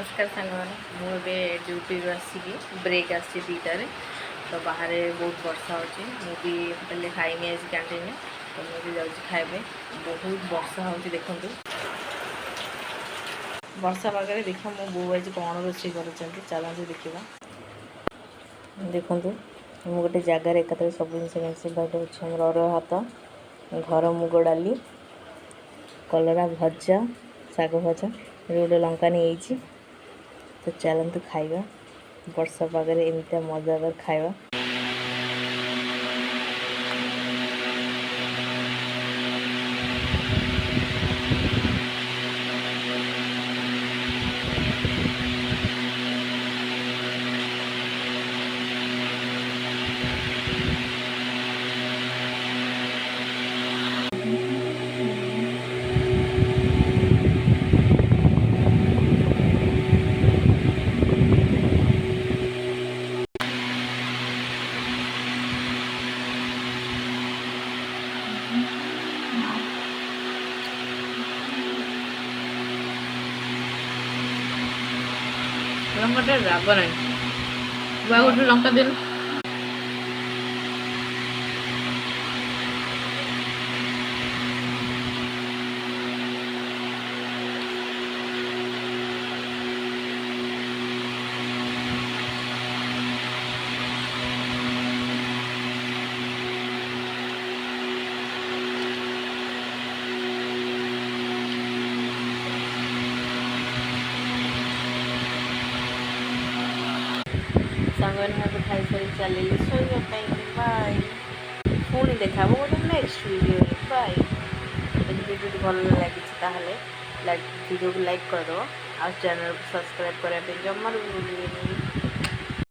नमस्कार सांग मुझे ड्यूटी आसिकी ब्रेक आसी दुईटार तो बाहर बहुत वर्षा हो मुझे होटेल खाइनी आज कैंटीन तो मुझे जाऊँ खाइबे बहुत वर्षा हो देखु वर्षा पागे देख मो बो आज कौन रोषे कर चलते देखा देखु मुझे गोटे जगार एकाथरे सब जिन अच्छे अरुआ भात घर मुग डाली कलरा भजा शाग भजा गोटे लंका नहीं तो चलतु खाइबा वर्षा पागे एमती मजा खाइबा। लंका राग ना गोटे लंका दिल सांग खाई सारी चल शोपाई बाय पुणी देखा गोटे नेक्स्ट वीडियो बाय वीडियो भल लगी वीडियो को लाइक करदेव आ चैनल को सब्सक्राइब करने जमार भी भूल